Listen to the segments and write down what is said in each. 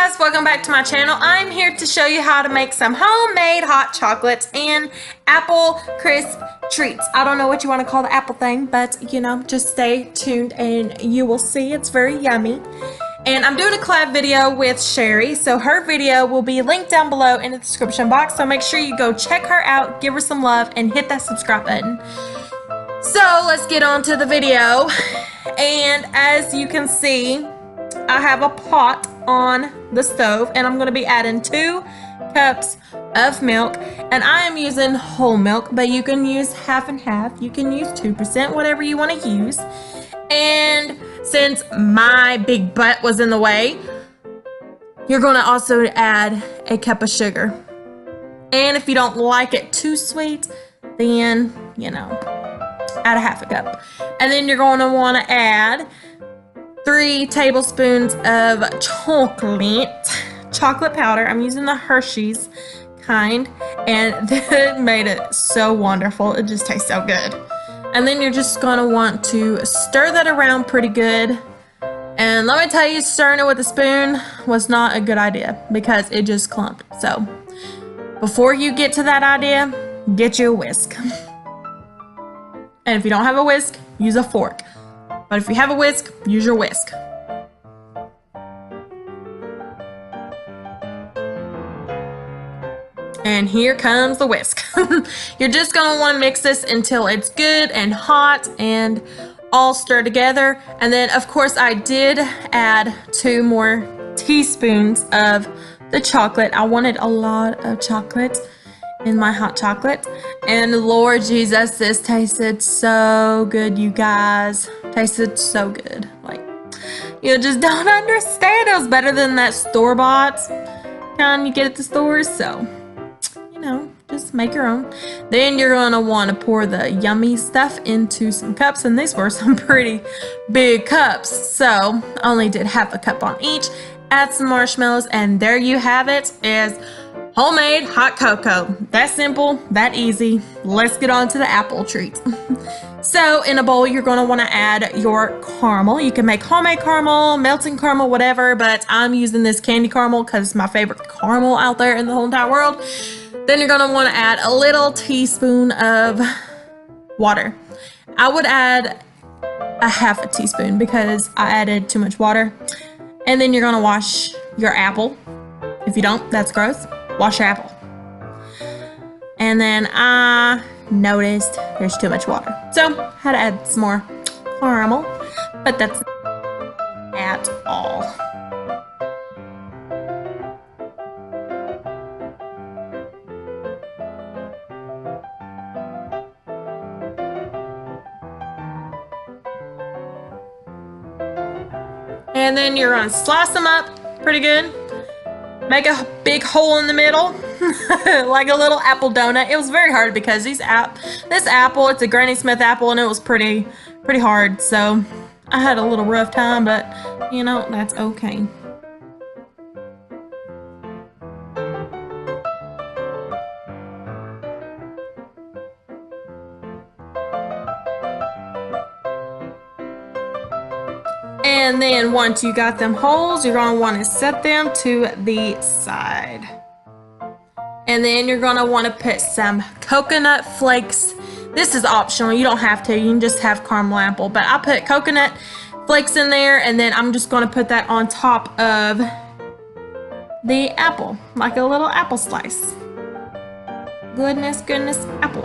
guys, welcome back to my channel. I'm here to show you how to make some homemade hot chocolates and apple crisp treats. I don't know what you want to call the apple thing, but you know, just stay tuned and you will see. It's very yummy. And I'm doing a collab video with Sherry, so her video will be linked down below in the description box, so make sure you go check her out, give her some love, and hit that subscribe button. So let's get on to the video. And as you can see, I have a pot on the stove and I'm going to be adding 2 cups of milk, and I am using whole milk, but you can use half and half. You can use 2%, whatever you want to use. And since my big butt was in the way, you're going to also add a cup of sugar. And if you don't like it too sweet, then, you know, add a half a cup. And then you're going to want to add 3 tablespoons of chocolate powder. I'm using the Hershey's kind, and that made it so wonderful. It just tastes so good. And then you're just gonna want to stir that around pretty good. And let me tell you, stirring it with a spoon was not a good idea because it just clumped. So before you get to that idea, get you a whisk. And if you don't have a whisk, use a fork. But if you have a whisk, use your whisk. And here comes the whisk. You're just going to want to mix this until it's good and hot and all stirred together. And then, of course, I did add 2 more teaspoons of the chocolate. I wanted a lot of chocolate in my hot chocolate, and Lord Jesus, this tasted so good, you guys. Tasted so good. Like, you just don't understand. It was better than that store-bought kind you get at the stores. So, you know, just make your own. Then you're gonna want to pour the yummy stuff into some cups, and these were some pretty big cups, so I only did half a cup on each. Add some marshmallows, and there you have it. Is homemade hot cocoa. That simple, that easy. Let's get on to the apple treat. So in a bowl, you're going to want to add your caramel. You can make homemade caramel, melting caramel, whatever, but I'm using this candy caramel because it's my favorite caramel out there in the whole entire world. Then you're going to want to add a little teaspoon of water. I would add a half a teaspoon because I added too much water. And then you're going to wash your apple. If you don't, that's gross. Wash your apple. And then I noticed there's too much water, so I had to add some more caramel, but that's not at all. And then you're gonna slice them up pretty good. Make a big hole in the middle, like a little apple donut. It was very hard because this apple, it's a Granny Smith apple, and it was pretty hard. So I had a little rough time, but you know, that's okay. And then once you got them holes, you're going to want to set them to the side. And then you're going to want to put some coconut flakes. This is optional. You don't have to. You can just have caramel apple. But I put coconut flakes in there, and then I'm just going to put that on top of the apple, like a little apple slice. Goodness, apple.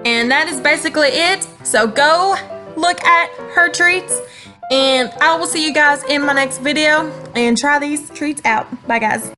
And that is basically it. So go look at her treats, and I will see you guys in my next video, and try these treats out. Bye guys.